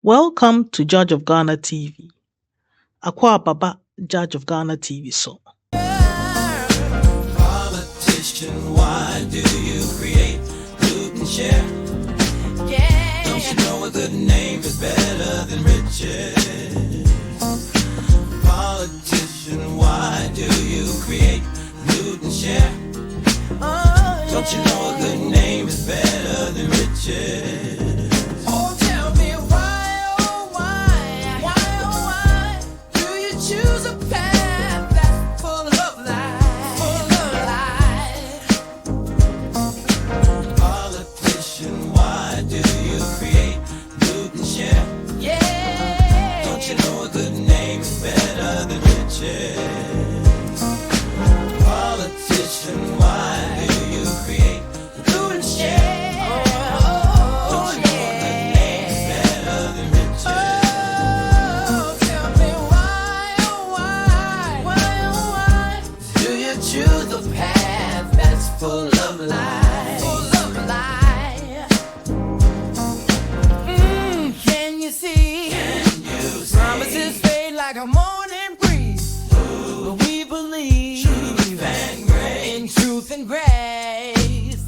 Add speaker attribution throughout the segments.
Speaker 1: Welcome to Judge of Ghana TV. Akwa Baba, Judge of Ghana TV so.
Speaker 2: Politician, why do you create, loot and share? Yeah. Don't you know a good name is better than riches? Politician, why do you create, loot and share? Oh, yeah. Don't you know a good name is better than riches? Oh, tell me why, oh why do you choose a path that's full of lies, Politician, why do you create, loot and share? Yeah. Don't you know a good name is better than riches? Politician, why do you create, loot and share? Don't you know a good name is better than riches? Oh, tell me why, oh why do you choose a path that's full of lies? Can you see? Promises fade like a morning breeze. But we believe in truth and grace.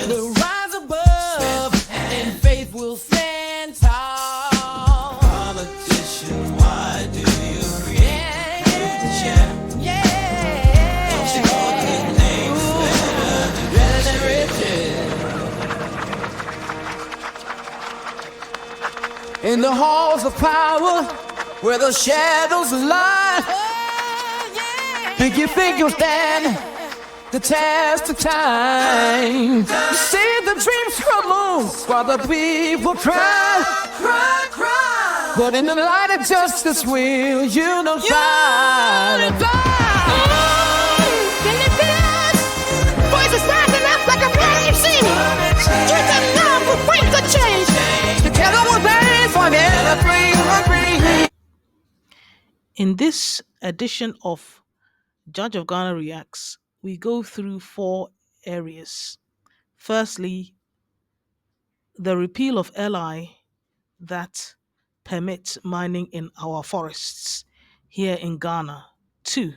Speaker 2: We'll rise above and faith will stand tall. Politician, why do you create truth and share? Yeah. Don't you know a good name is better than riches? In the halls of power, where the shadows lie, do you think you'll stand the test of time? You see the dreams crumble while the people cry. But in the light of justice, we'll unify.
Speaker 3: Can you feel us? Voices rising up like a flame singing. Just enough to break the change. Together we'll burn forever free.
Speaker 1: In this edition of Judge of Ghana Reacts, we go through 4 areas. Firstly, the repeal of LI that permits mining in our forests here in Ghana. 2,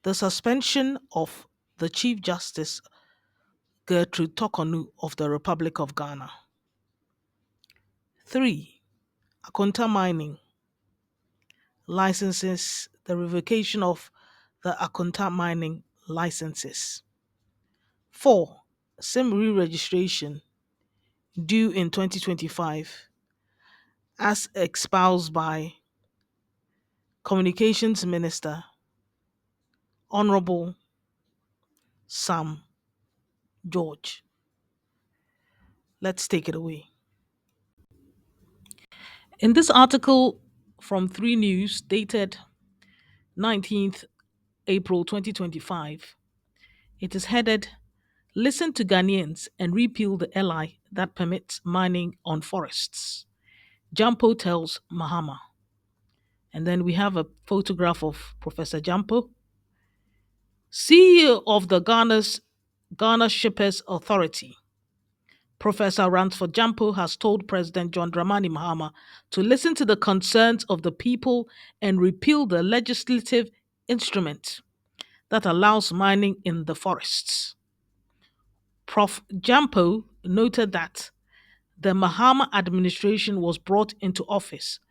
Speaker 1: the suspension of the Chief Justice Gertrude Torkonoo of the Republic of Ghana. 3, Akonta Mining licenses, the revocation of the Akonta Mining licenses. 4, SIM re-registration due in 2025 as espoused by Communications Minister Honorable Sam George. Let's take it away. In this article from 3 News dated 19th April 2025, it is headed, "Listen to Ghanaians and repeal the LI that permits mining on forests. Gyampo tells Mahama." And then we have a photograph of Professor Gyampo, CEO of the Ghana Shippers Authority. Professor Ransford Gyampo has told President John Dramani Mahama to listen to the concerns of the people and repeal the legislative instrument that allows mining in the forests. Prof. Gyampo noted that the Mahama administration was brought into office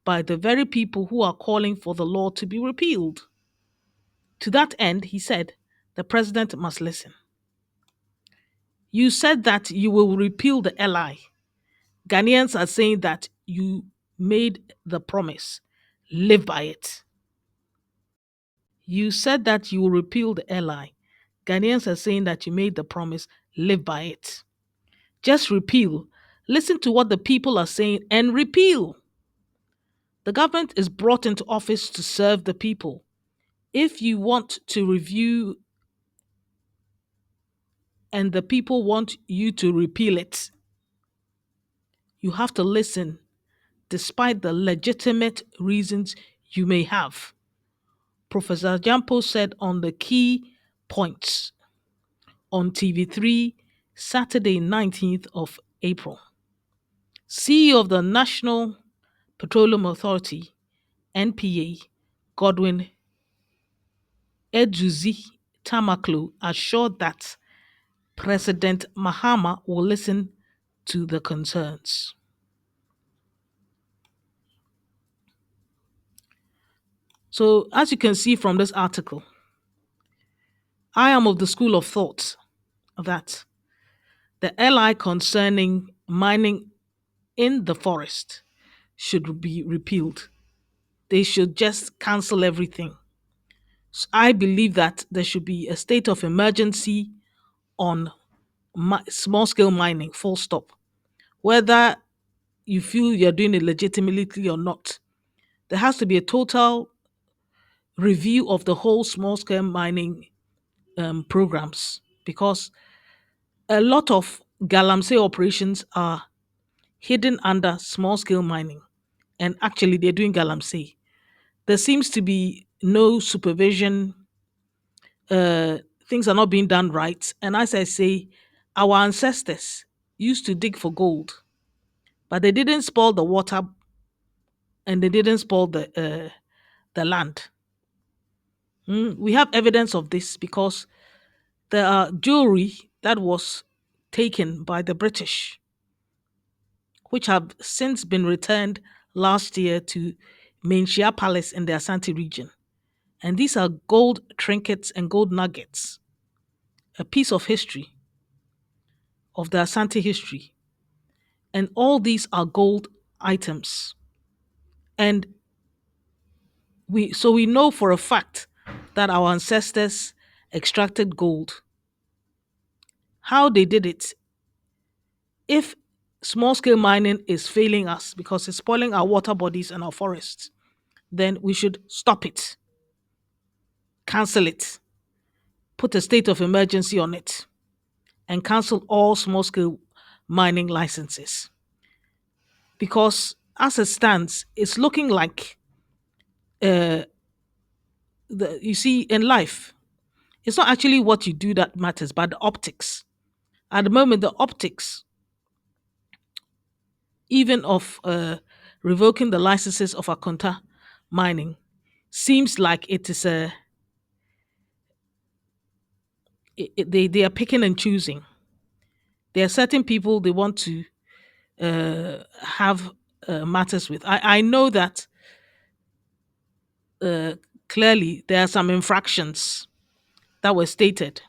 Speaker 1: by the very people who are calling for the law to be repealed. To that end, he said, the president must listen. You said that you will repeal the LI. Ghanaians are saying that you made the promise. Live by it. You said that you will repeal the LI. Ghanaians are saying that you made the promise. Live by it. Just repeal. Listen to what the people are saying and repeal. The government is brought into office to serve the people. If you want to review and the people want you to repeal it, you have to listen despite the legitimate reasons you may have. Professor Gyampo said on the key points on TV3 Saturday, 19th of April. CEO of the National Petroleum Authority, NPA, Godwin Edzuzi Tamaklo, assured that President Mahama will listen to the concerns. So, as you can see from this article, I am of the school of thought that the LI concerning mining in the forest should be repealed. They should just cancel everything. I believe that there should be a state of emergency on small scale mining, full stop. Whether you feel you're doing it legitimately or not, there has to be a total review of the whole small scale mining programs, because a lot of galamsey operations are hidden under small scale mining, and actually they're doing galamsey. There seems to be no supervision, things are not being done right. And as I say, our ancestors used to dig for gold, but they didn't spoil the water and they didn't spoil the land. We have evidence of this because there are jewelry that was taken by the British, which have since been returned last year to Menchia Palace in the Asante region. And these are gold trinkets and gold nuggets, a piece of history, of the Asante history. And all these are gold items. And we know for a fact that our ancestors extracted gold. How they did it, if small scale mining is failing us because it's spoiling our water bodies and our forests, then we should stop it, cancel it, put a state of emergency on it, and cancel all small scale mining licenses. Because as it stands, it's looking like you see in life, it's not actually what you do that matters, but the optics. At the moment, the optics, even of revoking the licenses of Akonta Mining, seems like it is they are picking and choosing. There are certain people they want to have matters with. I know that clearly there are some infractions that were stated,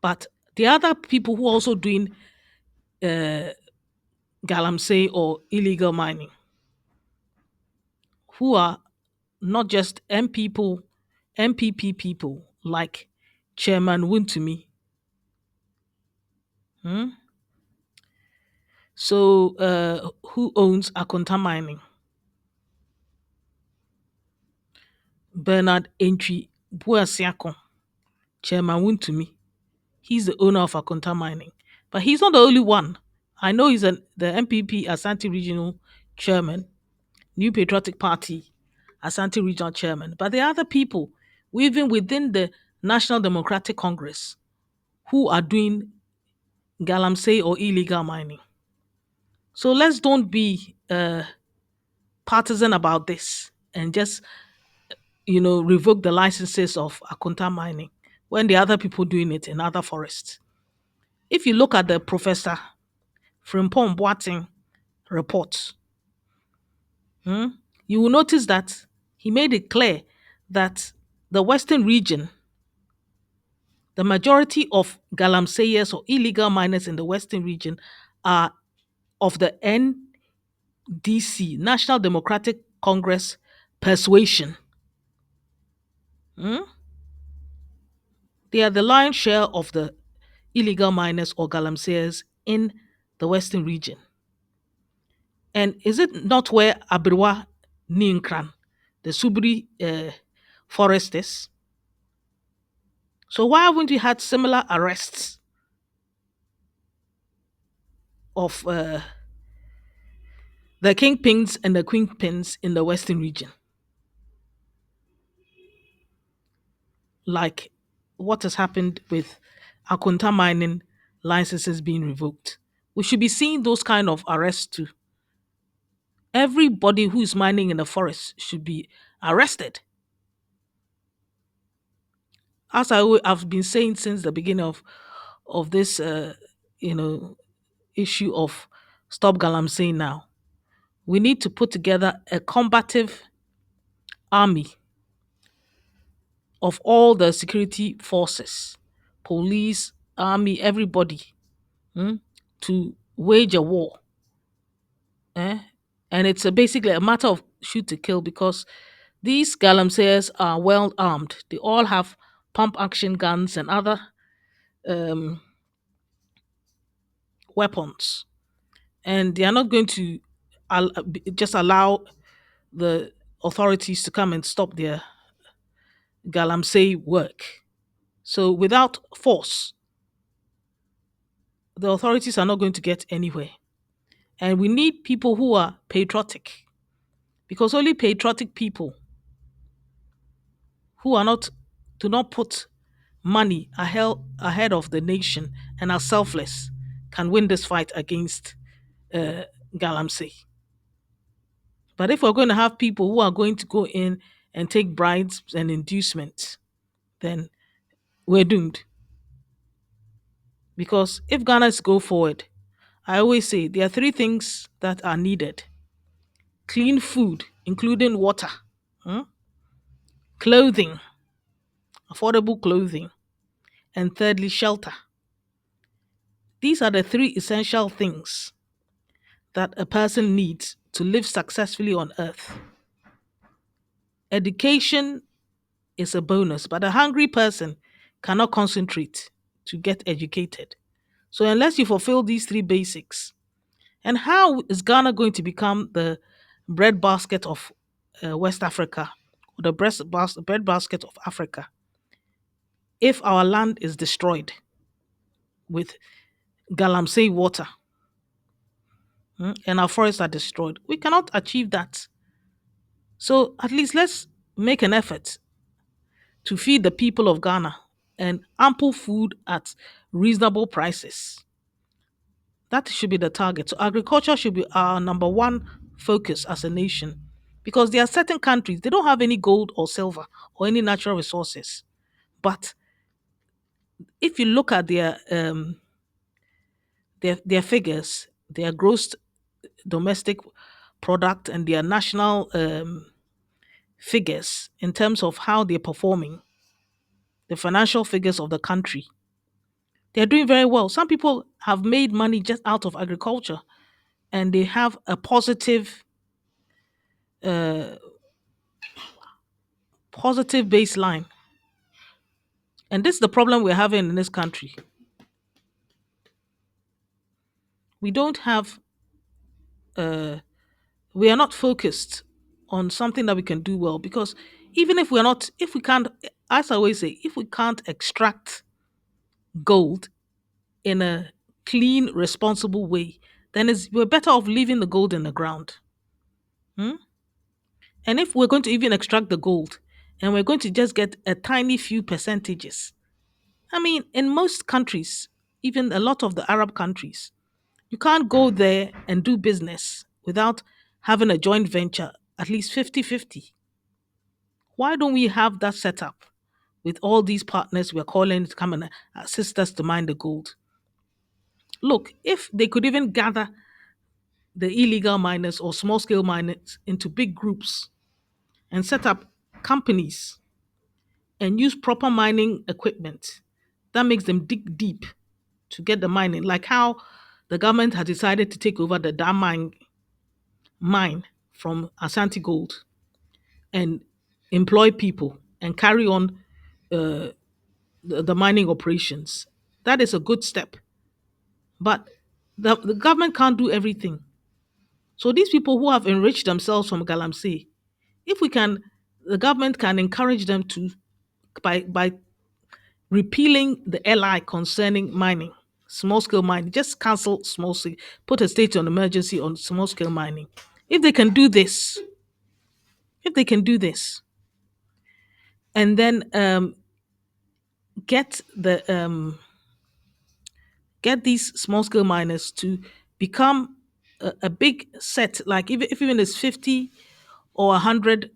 Speaker 1: but the other people who are also doing galamsey or illegal mining, who are not just MPP people like Chairman Wuntumi. So, who owns Akonta Mining? Bernard Entry Buasiako, Chairman Wuntumi. He's the owner of Akonta Mining. But he's not the only one. I know he's the MPP Asante Regional Chairman, New Patriotic Party Asante Regional Chairman. But there are other people, even within the National Democratic Congress, who are doing galamsey or illegal mining. So let's don't be partisan about this and just revoke the licenses of Akonta Mining when the other people doing it in other forests. If you look at the Professor Frimpong Boateng report, you will notice that he made it clear that the Western region, the majority of galamseyers or illegal miners in the Western region are of the NDC, National Democratic Congress persuasion. They are the lion's share of the illegal miners or galamseyers in the Western region. And is it not where Abirwa Ninkran, the Subri forest is? So why haven't we had similar arrests of the kingpins and the queenpins in the Western region? Like what has happened with Akonta Mining licenses being revoked. We should be seeing those kind of arrests too. Everybody who is mining in the forest should be arrested. As I've been saying since the beginning of this, you know, issue of stop galamsey now, we need to put together a combative army of all the security forces, police, army, everybody, to wage a war. Eh? And it's basically a matter of shoot to kill because these galamseyers are well armed. They all have pump action guns and other um, weapons. And they are not going to just allow the authorities to come and stop their galamsey work. So without force, the authorities are not going to get anywhere. And we need people who are patriotic because only patriotic people who are not do not put money ahead of the nation and are selfless can win this fight against uh, galamsey. But if we're going to have people who are going to go in and take bribes and inducements, then we're doomed. Because if Ghana is to go forward, I always say there are three things that are needed: clean food, including water, hmm, clothing, affordable clothing, and thirdly, shelter. These are the three essential things that a person needs to live successfully on earth. Education is a bonus, but a hungry person cannot concentrate to get educated. So, unless you fulfill these three basics, and how is Ghana going to become the breadbasket of West Africa, or the breadbasket of Africa, if our land is destroyed with galamsey water, and our forests are destroyed? We cannot achieve that. So, at least let's make an effort to feed the people of Ghana and ample food at reasonable prices. That should be the target. So agriculture should be our number one focus as a nation. Because there are certain countries, they don't have any gold or silver or any natural resources. But if you look at their figures, their gross domestic product and their national figures in terms of how they're performing, the financial figures of the country, they're doing very well. Some people have made money just out of agriculture and they have a uh, positive baseline. And this is the problem we're having in this country. We don't have, we are not focused on something that we can do well because even if we're not, if we can't, as I always say, if we can't extract gold in a clean, responsible way, then we're better off leaving the gold in the ground. Hmm? And if we're going to even extract the gold and we're going to just get a tiny few percentages, I mean, in most countries, even a lot of the Arab countries, you can't go there and do business without having a joint venture, at least 50-50. Why don't we have that set up with all these partners we're calling to come and assist us to mine the gold? Look, if they could even gather the illegal miners or small scale miners into big groups and set up companies and use proper mining equipment, that makes them dig deep to get the mining, like how the government has decided to take over the dam mine from Ashanti Gold and employ people and carry on the mining operations. That is a good step. But the government can't do everything. So these people who have enriched themselves from galamsey, if we can, the government can encourage them to by repealing the LI concerning mining, small scale mining, just cancel small scale, put a state of emergency on small scale mining. If they can do this, if they can do this, and then get get these small scale miners to become a big set, like if even it's 50 or 100,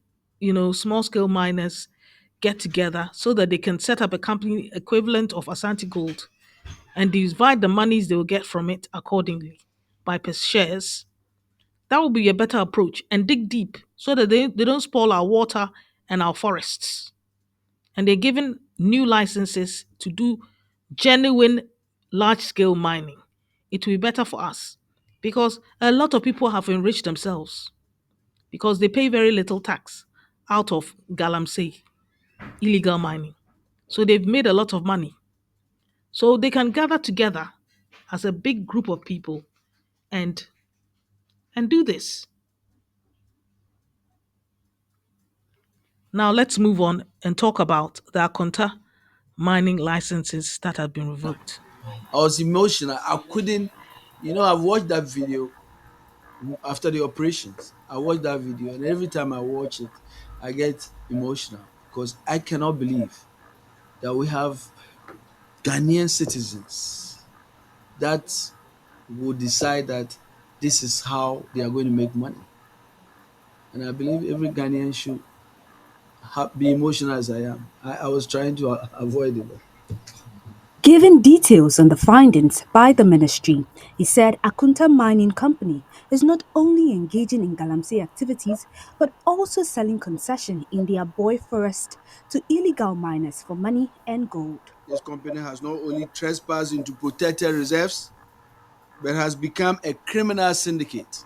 Speaker 1: small scale miners get together so that they can set up a company equivalent of Asante Gold and divide the monies they will get from it accordingly by per shares. That would be a better approach, and dig deep so that they don't spoil our water and our forests. And they're given new licenses to do genuine large scale mining. It will be better for us because a lot of people have enriched themselves because they pay very little tax out of galamsey, illegal mining. So they've made a lot of money. So they can gather together as a big group of people and do this. Now let's move on and talk about the Akonta mining licenses that have been revoked.
Speaker 4: I was emotional. I couldn't, I've watched that video after the operations. I watched that video, and every time I watch it, I get emotional because I cannot believe that we have Ghanaian citizens that will decide that this is how they are going to make money. And I believe every Ghanaian should be emotional as I am. I was trying to avoid it.
Speaker 5: Giving details on the findings by the ministry, he said Akonta Mining Company is not only engaging in galamsey activities but also selling concession in their boy forest to illegal miners for money and gold.
Speaker 4: This company has not only trespassed into protected reserves, but has become a criminal syndicate,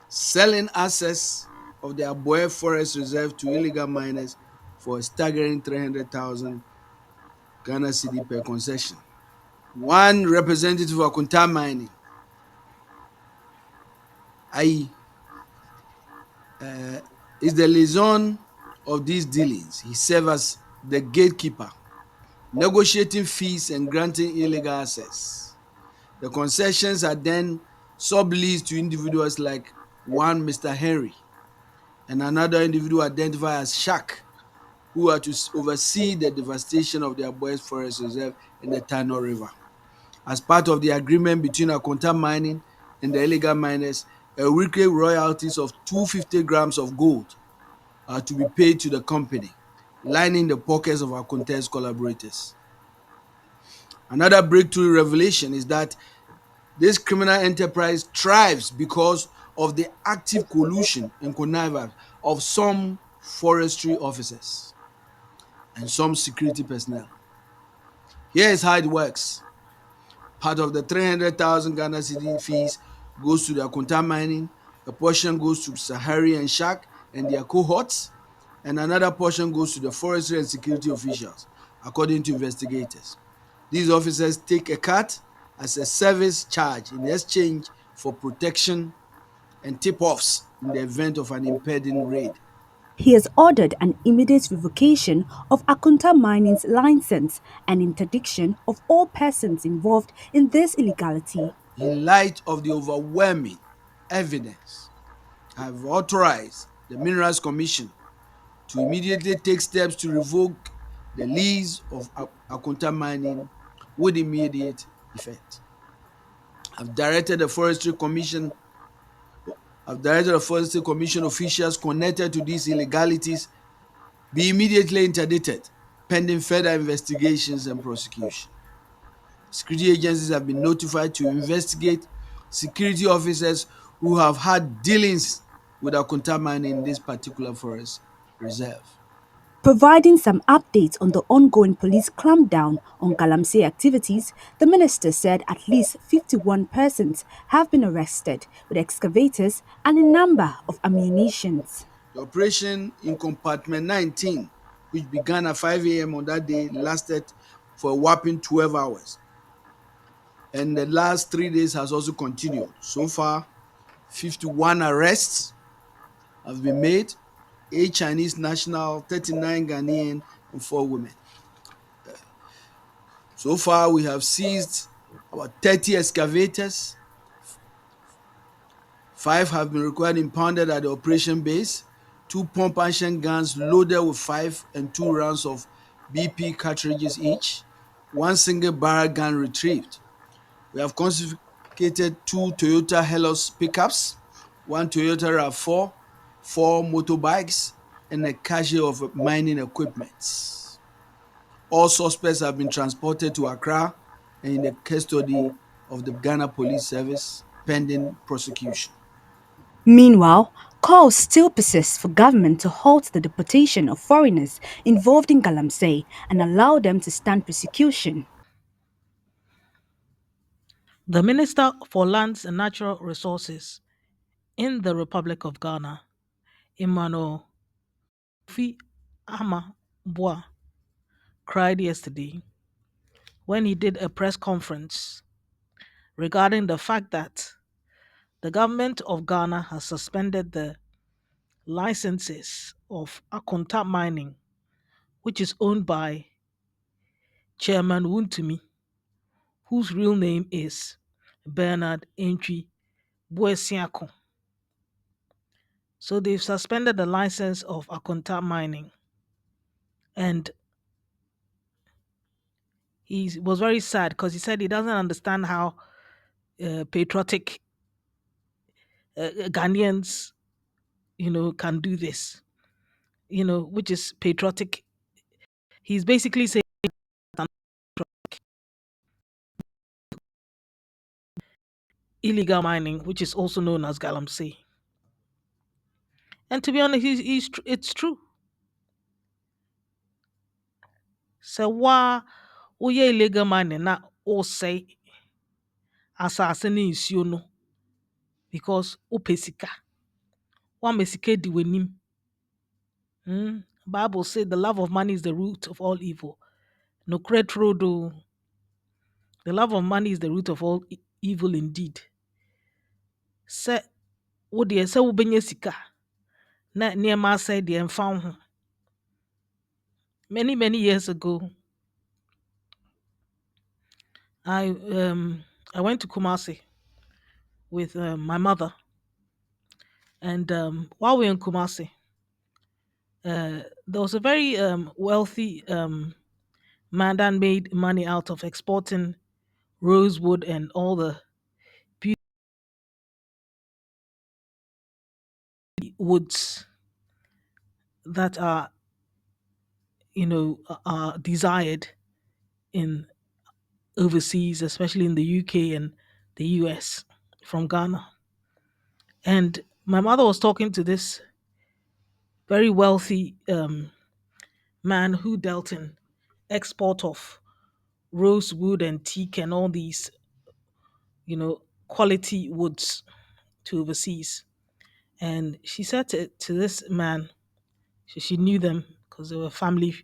Speaker 4: selling access of the Aboe Forest Reserve to illegal miners for a staggering 300,000 Ghana cedi per concession. One representative of Akonta Mining, I, is the liaison of these dealings. He serves as the gatekeeper, negotiating fees and granting illegal access. The concessions are then subleased to individuals like one Mr. Henry and another individual identified as Shaq, who are to oversee the devastation of the Aboe Forest Reserve in the Tano River. As part of the agreement between Akonta Mining and the illegal miners, a weekly royalties of 250 grams of gold are to be paid to the company, lining the pockets of Akonta's collaborators. Another breakthrough revelation is that this criminal enterprise thrives because of the active collusion and connivance of some forestry officers and some security personnel. Here is how it works. Part of the 300,000 Ghana cedi fees goes to the Akonta Mining, a portion goes to Sahari and Shak and their cohorts, and another portion goes to the forestry and security officials, according to investigators. These officers take a cut as a service charge in exchange for protection and tip-offs in the event of an impending raid.
Speaker 5: He has ordered an immediate revocation of Akonta Mining's license and interdiction of all persons involved in this illegality.
Speaker 4: In light of the overwhelming evidence, I have authorized the Minerals Commission to immediately take steps to revoke the lease of Akonta Mining with immediate effect. I've directed the Forestry Commission officials connected to these illegalities be immediately interdicted pending further investigations and prosecution. Security agencies have been notified to investigate security officers who have had dealings with Akonta Mining in this particular forest reserve.
Speaker 5: Providing some updates on the ongoing police clampdown on galamsey activities, the minister said at least 51 persons have been arrested with excavators and a number of ammunitions.
Speaker 4: The operation in compartment 19, which began at 5 a.m. on that day, lasted for a whopping 12 hours. And the last 3 days has also continued. So far, 51 arrests have been made, 8 Chinese national, 39 Ghanaian, and 4 women. So far, we have seized about 30 excavators. 5 have been required impounded at the operation base, 2 pump action guns loaded with 5 and 2 rounds of BP cartridges each, 1 single barrel gun retrieved. We have confiscated two Toyota Hellos pickups, one Toyota RAV4, four motorbikes, and a cache of mining equipment. All suspects have been transported to Accra and in the custody of the Ghana Police Service pending prosecution.
Speaker 5: Meanwhile, calls still persist for government to halt the deportation of foreigners involved in Galamsey and allow them to stand prosecution.
Speaker 1: The Minister for Lands and Natural Resources in the Republic of Ghana, Emmanuel Fi Ama Boa, cried yesterday when he did a press conference regarding the fact that the government of Ghana has suspended the licenses of Akonta Mining, which is owned by Chairman Wuntumi, whose real name is Bernard Entry Boesiako. So they've suspended the license of Akonta Mining. And he was very sad because he said he doesn't understand how patriotic Ghanaians, can do this, which is patriotic. He's basically saying illegal mining, which is also known as Galamsey. And to be honest, it's true. So why illegal mining na o say asase ne nsuo no because wopɛ sika. Woama sika di w'anim. Bible said the love of money is the root of all evil. No credit road. The love of money is the root of all evil indeed. Sɛ wodeɛ sɛ wobɛnya sika na nneɛma asɛe deɛ mfa wo ho. Many years ago, I went to Kumasi with my mother, and while we were in Kumasi, there was a very wealthy man that made money out of exporting rosewood and all the beauty woods that are desired in overseas, especially in the UK and the US from Ghana. And my mother was talking to this very wealthy man who dealt in export of rosewood and teak and all these, quality woods to overseas. And she said to this man, she knew them because they were family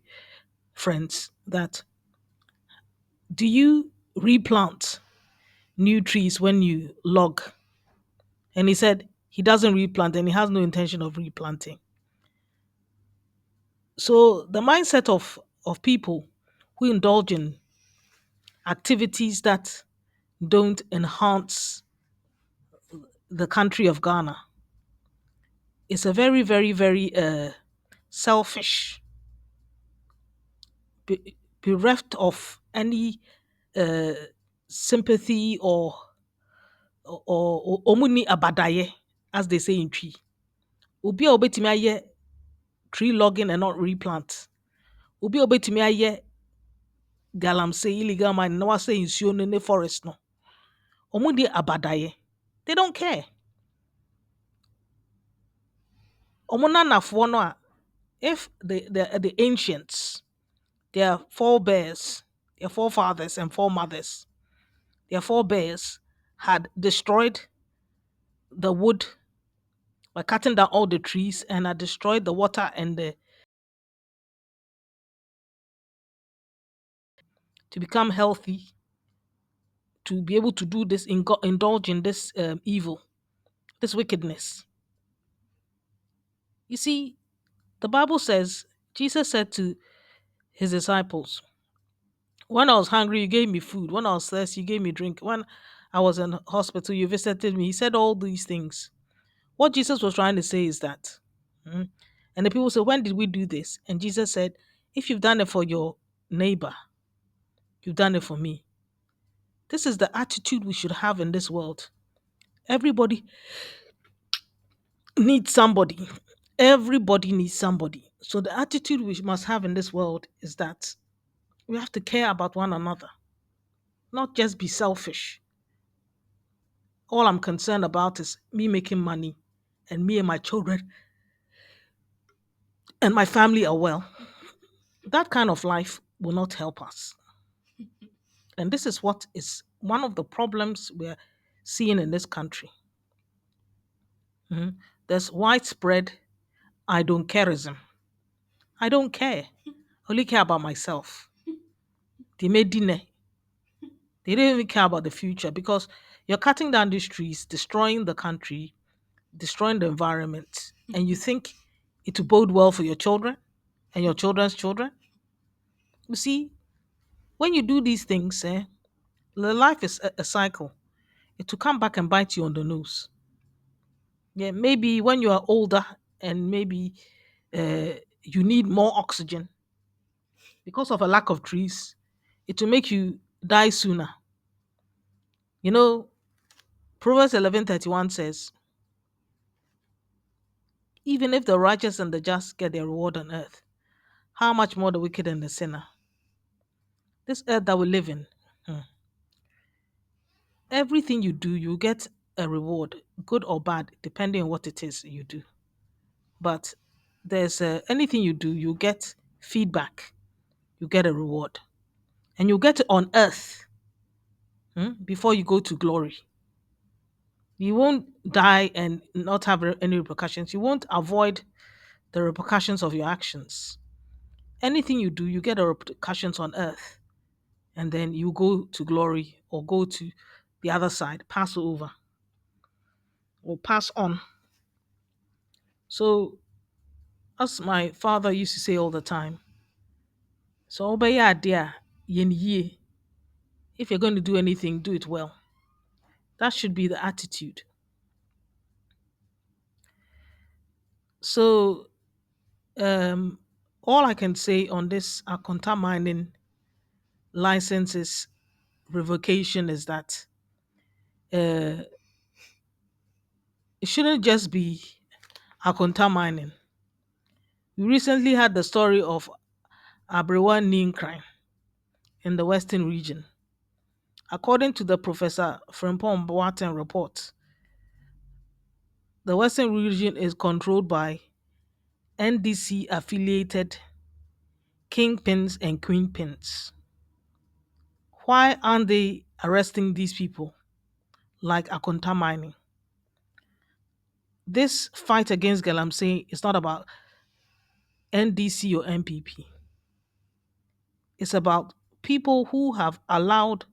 Speaker 1: friends, that do you replant new trees when you log? And he said he doesn't replant and he has no intention of replanting. So the mindset of people who indulge in activities that don't enhance the country of Ghana is a very, very, very selfish, bereft of any uh, sympathy or omuni abadaye, as they say in tree. Ubi obetimi aye tree logging and not replant. Ubi obetimi aye galamsey illegal mining. No one say in ne forest no. Omuni abadaye. They don't care. Omuna nafwo no a, if the ancients, their forebears, their forefathers and foremothers, their forebears had destroyed the wood by cutting down all the trees and had destroyed the water and to become healthy, to be able to do this, indulge in this evil, this wickedness. You see, the Bible says, Jesus said to his disciples, when I was hungry, you gave me food. When I was thirsty, you gave me drink. When I was in hospital, you visited me. He said all these things. What Jesus was trying to say is that, and the people said, when did we do this? And Jesus said, if you've done it for your neighbor, you've done it for me. This is the attitude we should have in this world. Everybody needs somebody. Everybody needs somebody. So the attitude we must have in this world is that we have to care about one another, not just be selfish. All I'm concerned about is me making money and me and my children and my family are well. That kind of life will not help us. And this is what is one of the problems we're seeing in this country. Mhm. There's widespread I don't careism. I don't care. I only care about myself. They made dinner. They don't even care about the future because you're cutting down these trees, destroying the country, destroying the environment, and you think it will bode well for your children and your children's children. You see, when you do these things, the life is a cycle. It will come back and bite you on the nose. Yeah, maybe when you are older and maybe uh, you need more oxygen because of a lack of trees, it will make you die sooner. You know, Proverbs 11:31 says, even if the righteous and the just get their reward on earth, how much more the wicked and the sinner? This earth that we live in, hmm, everything you do, you get a reward, good or bad, depending on what it is you do. But there's anything you do, you get feedback, you get a reward, and you get it on earth before you go to glory. You won't die and not have any repercussions. You won't avoid the repercussions of your actions. Anything you do, you get the repercussions on earth, and then you go to glory or go to the other side, pass over or pass on. So, as my father used to say all the time, so obey idea yen ye. If you're going to do anything, do it well. That should be the attitude. So, um, all I can say on this Akonta mining licenses revocation is that uh, it shouldn't just be Akonta mining. We recently had the story of Abrewa Crime in the Western region. According to the Professor Frimpong Boateng report, the Western region is controlled by NDC affiliated kingpins and queenpins. Why aren't they arresting these people like Akonta mining? This fight against Galamsey is not about NDC or MPP. It's about people who have allowed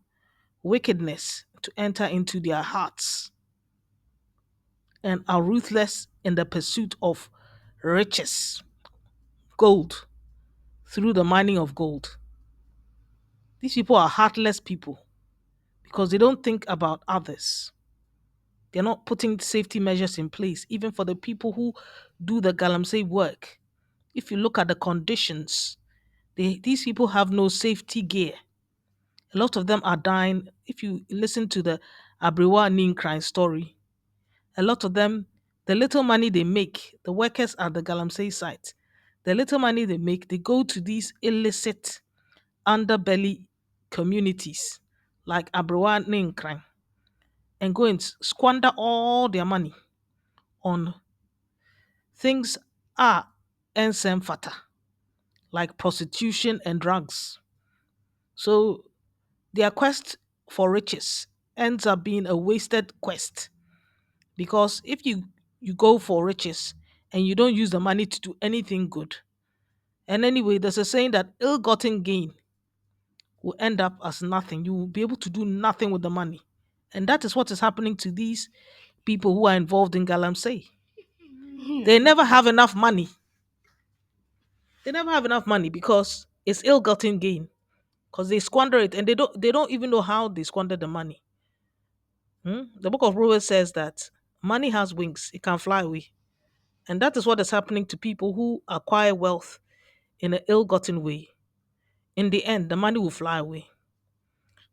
Speaker 1: wickedness to enter into their hearts and are ruthless in the pursuit of riches, gold, through the mining of gold. These people are heartless people because they don't think about others. They're not putting safety measures in place, even for the people who do the galamsey work. If you look at the conditions, these people have no safety gear. A lot of them are dying. If you listen to the Abrewa Ninkran story, a lot of them, the little money they make, the workers at the galamsey site, the little money they make, they go to these illicit underbelly communities like Abrewa Ninkran and go and squander all their money on things are ensem fata, like prostitution and drugs. So their quest for riches ends up being a wasted quest because if you go for riches and you don't use the money to do anything good, and anyway, there's a saying that ill-gotten gain will end up as nothing. You will be able to do nothing with the money, and that is what is happening to these people who are involved in galamsey. They never have enough money. They never have enough money because it's ill-gotten gain. Because they squander it and they don't even know how they squander the money. The book of Proverbs says that money has wings, it can fly away. And that is what is happening to people who acquire wealth in an ill-gotten way. In the end, the money will fly away.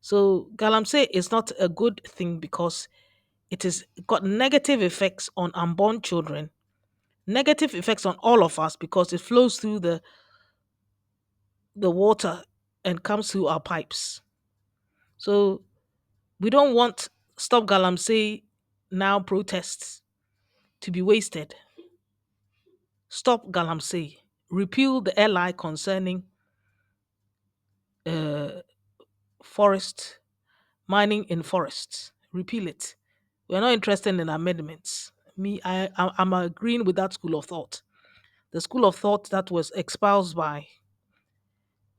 Speaker 1: So galamsey is not a good thing because it is got negative effects on unborn children, negative effects on all of us because it flows through the water and comes through our pipes. So we don't want Stop Galamsey Now protests to be wasted. Stop Galamsey. Repeal the LI concerning uh, forest mining in forests. Repeal it. We're not interested in amendments. I'm agreeing with that school of thought. The school of thought that was espoused by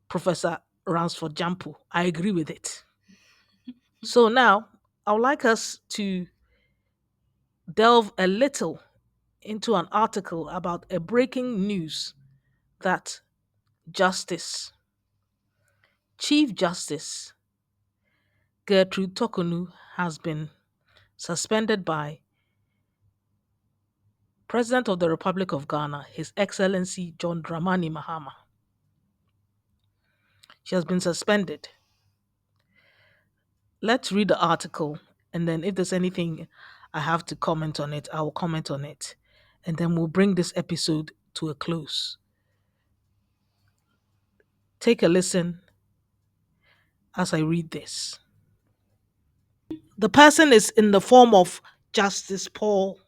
Speaker 1: Professor Ransford Jampu. I agree with it. So now I would like us to delve a little into an article about a breaking news that Justice, Chief Justice Gertrude Torkonoo has been suspended by President of the Republic of Ghana, His Excellency John Dramani Mahama. She has been suspended. Let's read the article, and then if there's anything I have to comment on it, I will comment on it. And then we'll bring this episode to a close. Take a listen as I read this. The person is in the form of Justice Paul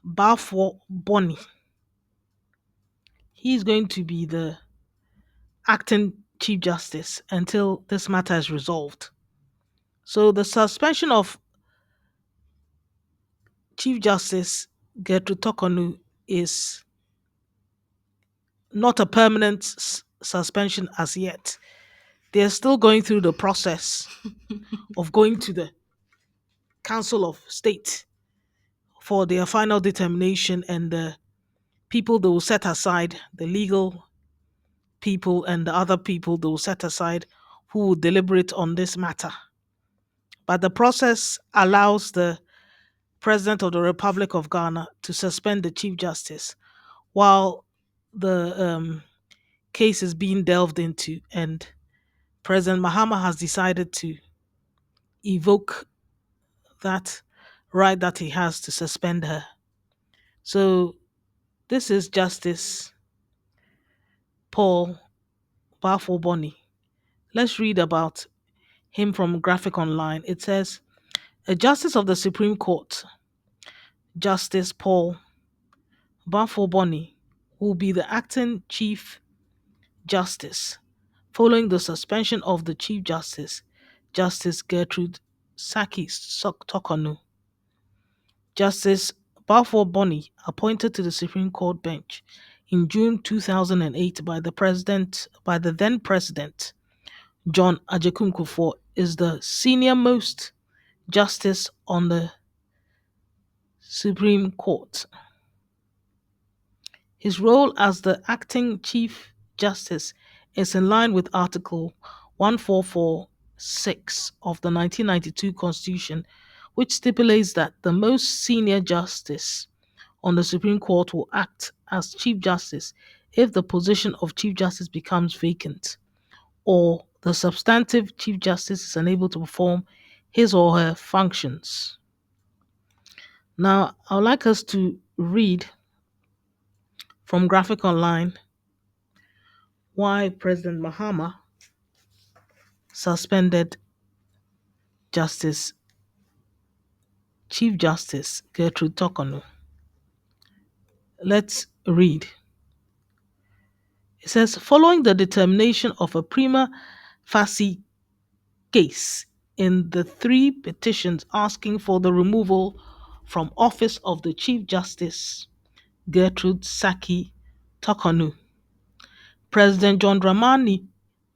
Speaker 1: Bafo Boni. He's going to be the acting Chief Justice until this matter is resolved. So the suspension of Chief Justice Gertrude Torkonoo is not a permanent suspension as yet. They're still going through the process of going to the Council of State for their final determination, and the people they will set aside, the legal people and the other people they will set aside who will deliberate on this matter. But the process allows the President of the Republic of Ghana to suspend the Chief Justice while the case is being delved into, and President Mahama has decided to evoke that right that he has to suspend her. So this is Justice Paul Bafo Boni. Let's read about him from Graphic Online. It says, a Justice of the Supreme Court, Justice Paul Bafo Boni, will be the acting Chief Justice following the suspension of the Chief Justice, Justice Gertrude Saki Torkonoo. Justice Bafo Boni, appointed to the Supreme Court bench in June 2008 by the then President John Ajakum, is the senior most justice on the Supreme Court. His role as the acting Chief Justice is in line with Article 1446 of the 1992 Constitution, which stipulates that the most senior justice on the Supreme Court will act as Chief Justice if the position of Chief Justice becomes vacant, or the substantive Chief Justice is unable to perform his or her functions. Now, I would like us to read from Graphic Online why President Mahama suspended Chief Justice Gertrude Torkonoo. Let's read. It says, following the determination of a prima facie case in the three petitions asking for the removal from office of the Chief Justice Gertrude Saki Torkonoo, President John Dramani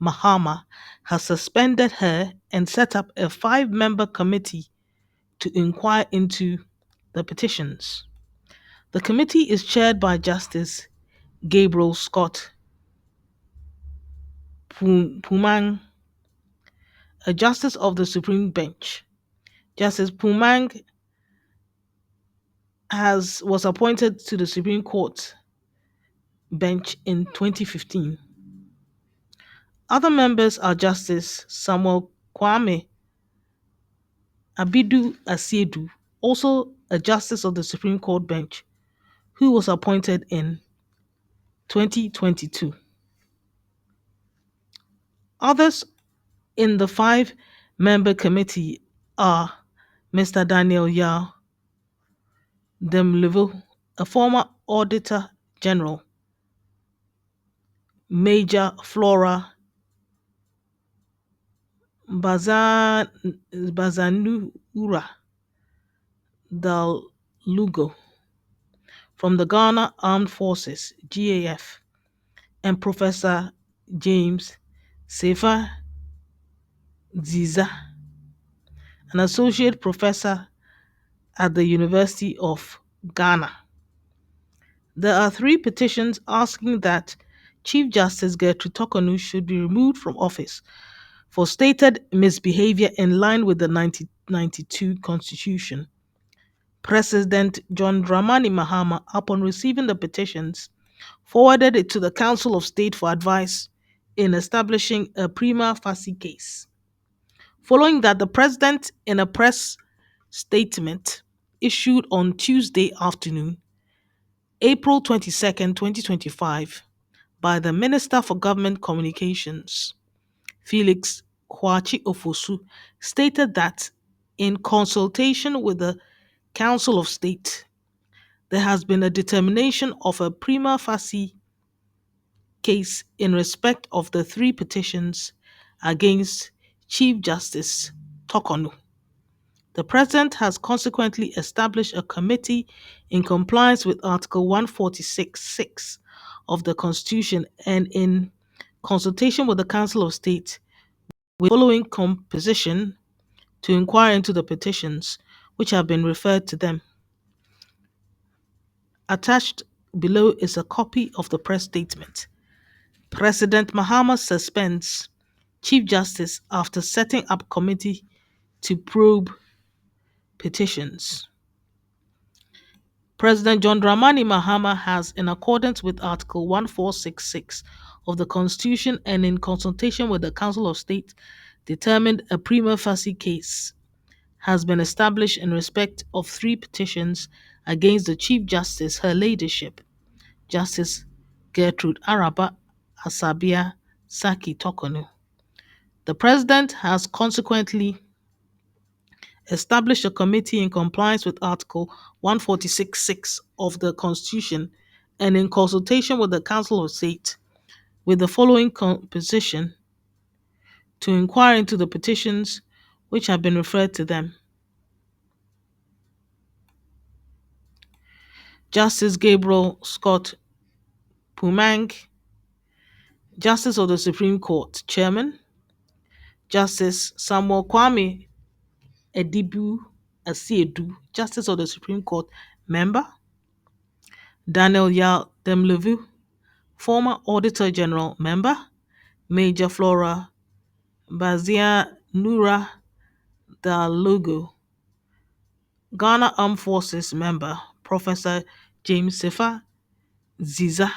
Speaker 1: Mahama has suspended her and set up a 5-member committee to inquire into the petitions. The committee is chaired by Justice Gabriel Scott Pumang, a justice of the Supreme Bench. Justice Pumang was appointed to the Supreme Court bench in 2015. Other members are Justice Samuel Kwame Abidu Asiedu, also a justice of the Supreme Court bench, who was appointed in 2022. Others in the five-member committee are Mr. Daniel Yao Demlevo, a former Auditor General, Major Flora Bazan- Bazanura Dal Lugo from the Ghana Armed Forces GAF, and Professor James Sefa Ziza, an associate professor at the University of Ghana. There are three petitions asking that Chief Justice Gertrude Torkonoo should be removed from office for stated misbehavior in line with the 1992 Constitution. President John Dramani Mahama, upon receiving the petitions, forwarded it to the Council of State for advice in establishing a prima facie case. Following that, the president, in a press statement issued on Tuesday afternoon, April 22nd, 2025, by the Minister for Government Communications, Felix Kwachi Ofosu, stated that in consultation with the Council of State, there has been a determination of a prima facie case in respect of the three petitions against Chief Justice Torkonoo. The President has consequently established a committee in compliance with Article 146(6) of the Constitution and in consultation with the Council of State with the following composition to inquire into the petitions which have been referred to them. Attached below is a copy of the press statement. President Mahama suspends Chief Justice after setting up committee to probe petitions. President John Dramani Mahama has, in accordance with Article 1466 of the Constitution and in consultation with the Council of State, determined a prima facie case has been established in respect of three petitions against the Chief Justice, Her Ladyship, Justice Gertrude Araba Asabia Saki Torkonoo. The President has consequently established a committee in compliance with Article 146(6) of the Constitution and in consultation with the Council of State with the following composition to inquire into the petitions which have been referred to them. Justice Gabriel Scott Pumang, Justice of the Supreme Court, Chairman. Justice Samuel Kwame Edibu Asiedu, Justice of the Supreme Court, Member. Daniel Yao Demlevu, former Auditor General, Member. Major Flora Bazia Nura Dalogo, Ghana Armed Forces Member. Professor James Sefa Ziza,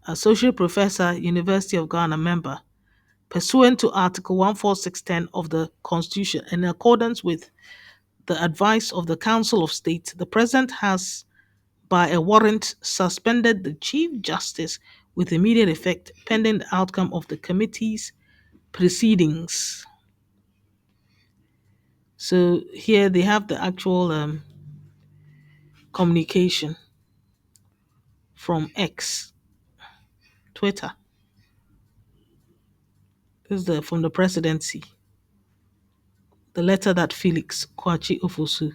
Speaker 1: Associate Professor, University of Ghana, Member. Pursuant to Article 14610 of the Constitution and in accordance with the advice of the Council of State, the President has, by a warrant, suspended the Chief Justice with immediate effect pending the outcome of the committee's proceedings. So here they have the actual communication from X, Twitter. This is from the presidency. The letter that Felix Kwachi Ofosu,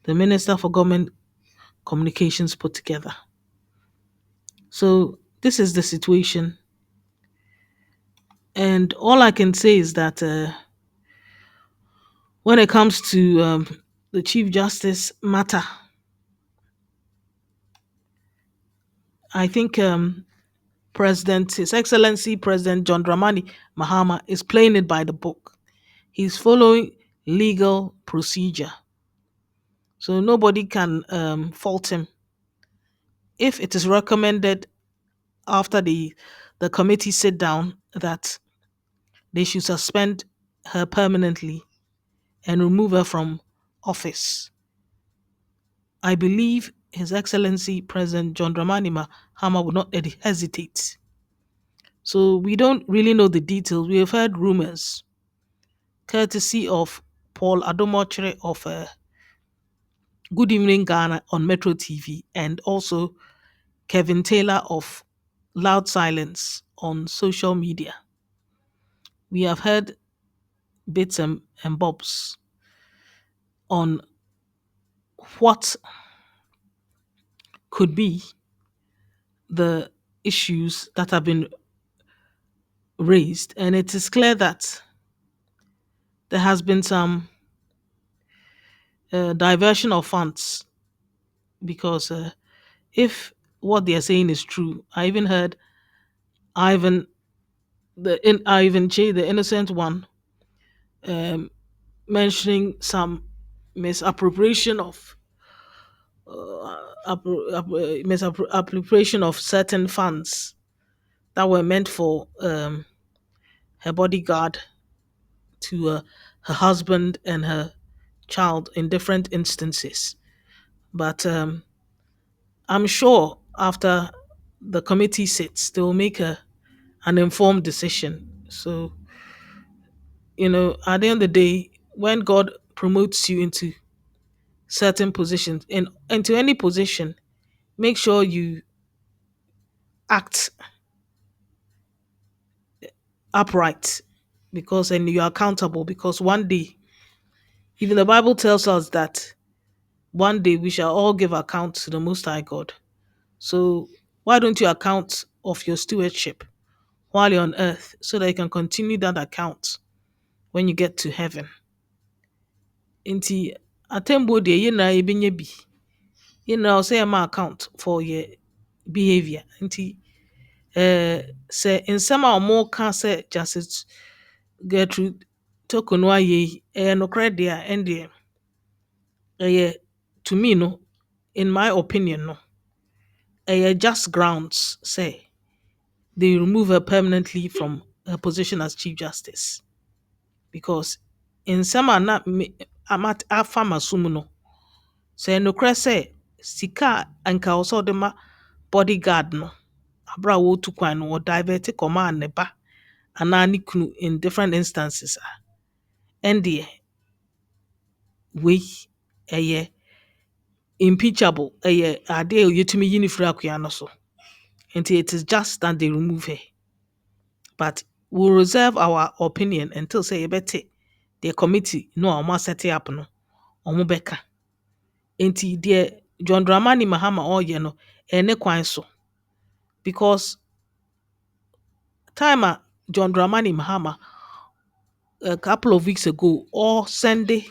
Speaker 1: the Minister for Government Communications, put together. So this is the situation. And all I can say is that when it comes to the Chief Justice matter, I think His Excellency President John Dramani Mahama is playing it by the book. He's following legal procedure. So nobody can fault him. If it is recommended after the committee sit down that they should suspend her permanently and remove her from office, I believe His Excellency President John Dramani Mahama would not hesitate. So we don't really know the details. We have heard rumors, courtesy of Paul Adomochre of Good Evening Ghana on Metro TV, and also Kevin Taylor of Loud Silence on social media. We have heard bits and bobs on what could be the issues that have been raised, and it is clear that there has been some diversion of funds because if what they are saying is true, I even heard Ivan, Ivan Che, the innocent one, um, mentioning some misappropriation of misappropriation of certain funds that were meant for her bodyguard to her husband and her child in different instances. But I'm sure after the committee sits, they will make an informed decision. So, at the end of the day, when God promotes you into certain positions, into any position, make sure you act upright because and you're accountable because one day, even the Bible tells us that one day we shall all give account to the Most High God. So why don't you account of your stewardship while you're on earth so that you can continue that account when you get to heaven? Inti atembo de yina ebenye bi. Yina say my account for your behavior. Inti say in some more can say Justice Gertrude Torkonoo aye no credit and to me no, in my opinion no, just grounds say they remove her permanently from her position as Chief Justice. Because in some are not amat afama sumuno. Say no say sika anka also de ma bodyguard no. Abra wo tu kwan no divert command neba anani kunu in different instances. And the way impeachable ade yetumi yinifra akua no so. And it is just that they remove her. But we'll reserve our opinion until say bete the committee no almost set it up no omo beka. Enti the John Dramani Mahama no ene kwan so because time John Dramani Mahama a couple of weeks ago or Sunday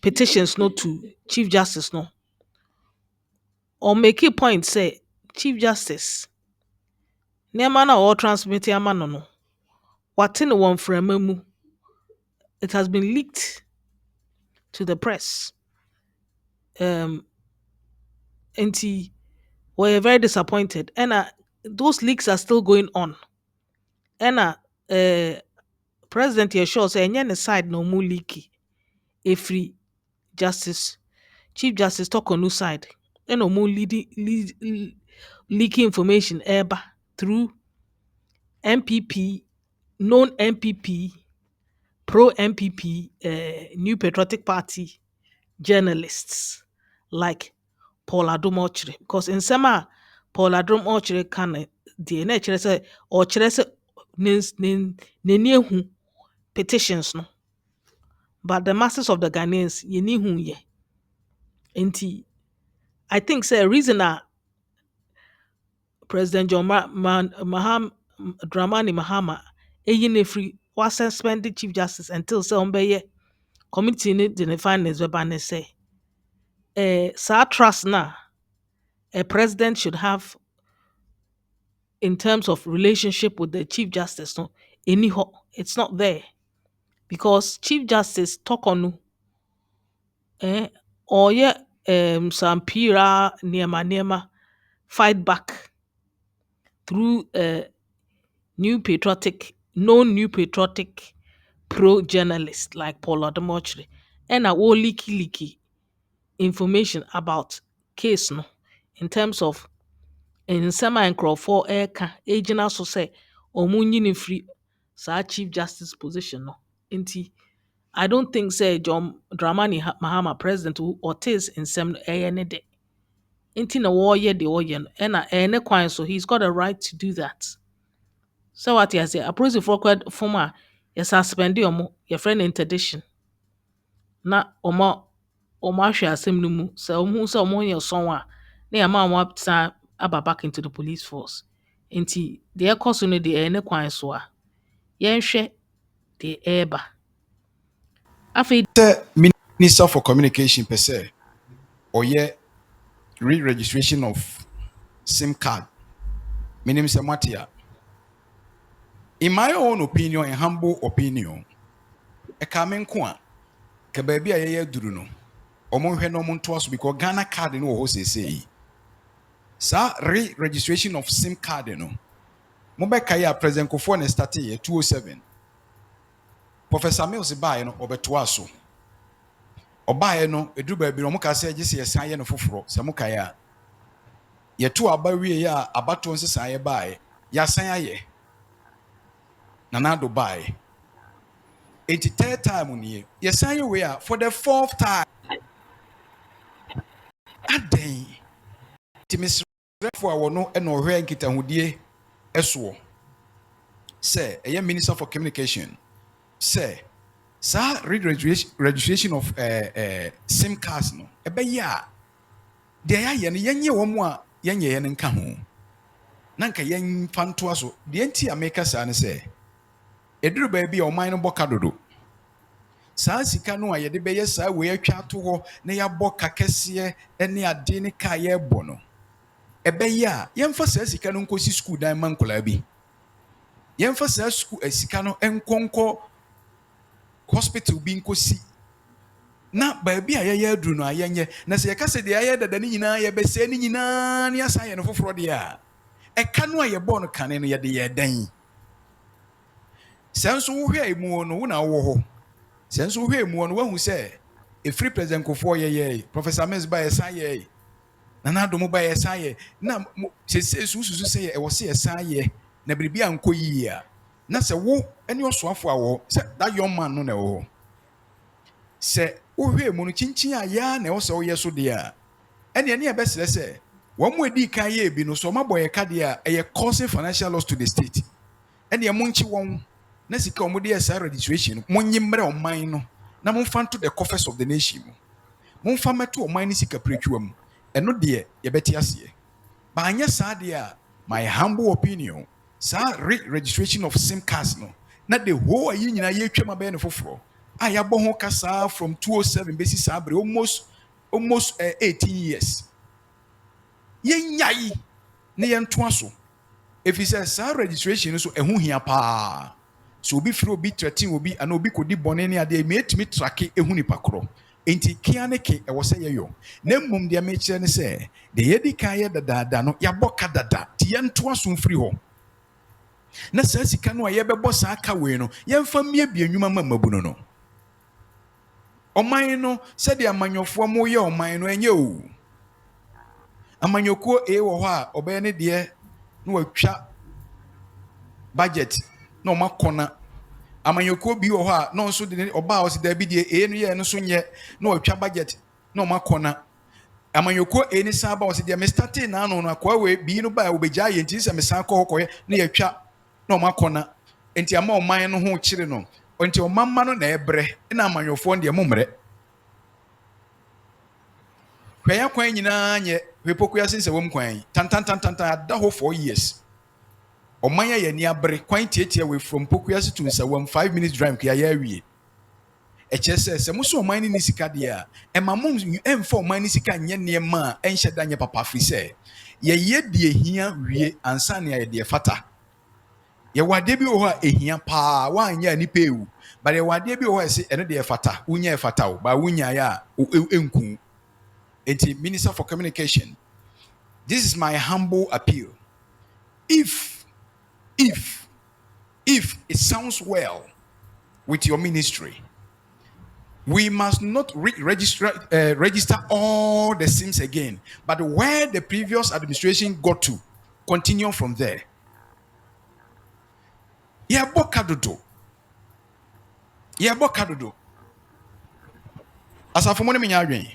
Speaker 1: petitions no to Chief Justice no or make a point say Chief Justice nema na or transmit ama no what in one frame it has been leaked to the press. And we're very disappointed. And those leaks are still going on. And President Yeshua say any side no more leaky. Free Justice, Chief Justice Torkonoo side. And no more leaking information ever through MPP, non MPP, pro MPP, New Patriotic Party journalists like Paul Adomochre. Because in summer, Paul Adomochre can the nature say or chere ne petitions no. But the masses of the Ghanaians ye ni hu ye. Enti I think say reason President John Dramani Mahama free was suspended Chief Justice until say ombeye committee ni the finance we say sa trust na a president should have in terms of relationship with the Chief Justice, no, it's not there. Because Chief Justice Torkonoo, or some pira nema fight back through new patriotic, non-new patriotic pro journalist like Paul Odemochre, and I will leaky information about case no in terms of in semi nkrofo eka agina so say omunyi free sa chief justice position no. Nti I don't think say John Dramani Mahama president who otis in some ne de. Nti na warrior the warrior and ene kwan so he's got a right to do that. So what you say approve for kwad former you suspend your friend interdiction na ọmọ ahwẹ asɛm no mu sɛ ɔmo sɛ ɔmo yɛ sɔn a na yɛma ɔmo asa aba back into the police force nti deɛ ɛkɔ so no deɛ ɛyɛ ne kwan so a yɛnhwɛ deɛ ɛɛba afei
Speaker 6: The Minister for Communication per se, or re-registration of SIM card. Meaning Samatia. In my own opinion, and humble opinion, a kamen kwa, ka baby a ye duruno. Omo hwe no montoaso because Ghana card no ho say. Sa re-registration of SIM card no. Mobeka ya President Kofo na start year 207. Professor Mills buy no obetoaso. Obaye no eduru ba bi no muka se agese yesan ye no foforo se muka ya yeto aba wie ya abato nsesan ye bae yasan aye nanado bae 83rd time ni yesan ye we a for the fourth time aden timisrefo a wono e no hwe nkitahudie eso se eye minister for communication se sa registration of SIM cards no ebe ya de ya ye no yenye wo mu a yenye ye nka ho na nka yen fanto aso de enti ameka sa ne se eduru ba bi o man no boka dodo saa sika no a ye de be ye saa we atwa to ho na ya boka kese ne ade ne ka ye bo no ebe ya yemfa saa sika no nkosi school dan man kola bi yemfa saa school sika no enkonko hospital bi nkosi na baabi a yɛyɛ aduru no ayɛnyɛ na sɛ yɛka sɛ deɛ ayɛ dada ne nyinaa yɛbɛsɛ ne nyinaa ne asa yɛ no foforɔ deɛ a ɛka no a yɛbɔɔ no kane no yɛde yɛ dan sɛ nso wohwɛ mu no wo na wowɔ hɔ sɛ nso wohwɛ mu no woahu sɛ ɛfiri president Kofoɔ yɛyɛ professor Mills ba yɛsa yɛ nana adom ba yɛsa yɛ na sɛsɛ sususu sɛ ɛwɔ sɛ yɛsa yɛ na biribi a nkɔ yie a na sɛ wo ne ɔsoafo a wɔ sɛ that young man no na ɛwɔ hɔ sɛ wohwɛ mu no kyinkyin a ya na ɛwɔ sɛ woyɛ so deɛ a ɛne ne ɛbɛsrɛ sɛ wɔn mu edi kan yɛ bi no so ɔmabɔ yɛ ka deɛ a ɛyɛ causing financial loss to the state ɛne ɛmo nkyi wɔn na sika ɔmo de yɛ saa registration mo nyi mmerɛ ɔman no na momfa nto the coffers of the nation mu momfa mɛto ɔman no sika piretwa mu ɛno deɛ yɛbɛte aseɛ baanyɛ saa deɛ a my humble opinion saa registration of SIM cards no na the whole ayi nyinaa yɛtwa ma bɛyɛ no foforɔ a yabɔ ho kasa from 207 besi saa bere almost 18 years yɛnyai ne yɛntoa so ɛfiri sɛ saa registration no so ɛho hia paa so obi firi obi 13 obi ana obi kɔdi bɔne ne adeɛ metumi trake ɛhu nipa korɔ enti kia ne ke ɛwɔ sɛ yɛyɔ na mmom deɛ mekyerɛ ne sɛ deɛ yɛdi kan yɛ dadaada no yɛabɔ ka dada nti yɛntoa so mfiri hɔ na saa sika no a yɛbɛbɔ saa ka wei no yɛmfa mmie bi nnwuma ma mmabu no ɔman no sɛdeɛ amanyɔfoɔ mo yɛ ɔman no ɛnyɛ o amanyɔkuo wɔ hɔ a ɔbɛyɛ ne deɛ na watwa budget na ɔmakɔna amanyɔkuo bi wɔ hɔ a na ɔnso de ɔbaa ɔsi daabi deɛ no yɛ no so nyɛ na watwa budget na ɔmakɔna amanyɔkuo ne san ba ɔsi deɛ mestate na ano no akɔa wei bii no ba a wɔbɛgya yɛ nti sɛ mesan kɔ hɔ kɔyɛ na yɛtwa na ɔmakɔna nti ama ɔman no ho kyere no nti ɔmamma no na ɛbrɛ na amanyɔfoɔ deɛ mo mmerɛ hwɛya kwan nyinaa nyɛ hwepokuya since wɔm kwan tantantantantan ada hɔ 4 years ɔman yɛ ni abere kwan tietia we from pokuya to nsawam 5 minutes drive kya yɛ awie ɛkyɛ sɛ mo so ɔman ni sika deɛ a ɛma mo ɛmfa ɔman ni sika nyɛ nneɛma a ɛnhyɛ da nyɛ papa firi sɛ yɛyɛ deɛ hia wie ansa ne yɛ deɛ fata yɛwɔ adeɛ bi wɔ hɔ a ehia paa wanyɛ nipa ewu but yɛwɔ adeɛ bi wɔ hɔ a ɛsɛ ɛno deɛ fata wonya fata o ba wonya ya enku enti Minister for Communication, this is my humble appeal. If it sounds well with your ministry. We must not register all the SIMs again, but where the previous administration got to, continue from there. Yeah, bokadodo. Yeah, bokadodo. As for money,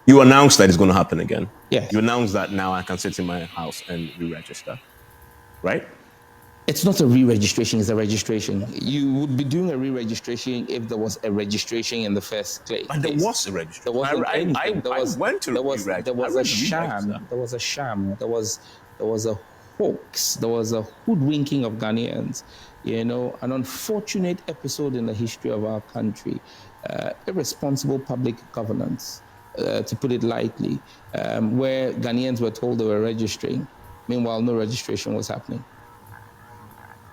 Speaker 7: You announced that it's going to happen again.
Speaker 8: Yes.
Speaker 7: You announced that now I can sit in my house and re-register, right?
Speaker 8: It's not a re-registration, it's a registration. You would be doing a re-registration if there was a registration in the first place.
Speaker 7: And there was a registration.
Speaker 8: There wasn't anything.
Speaker 7: I went to
Speaker 8: There was a sham. There was a sham. There was a hoax. There was a hoodwinking of Ghanaians. You know, an unfortunate episode in the history of our country. Irresponsible public governance, to put it lightly, where Ghanaians were told they were registering. Meanwhile, no registration was happening.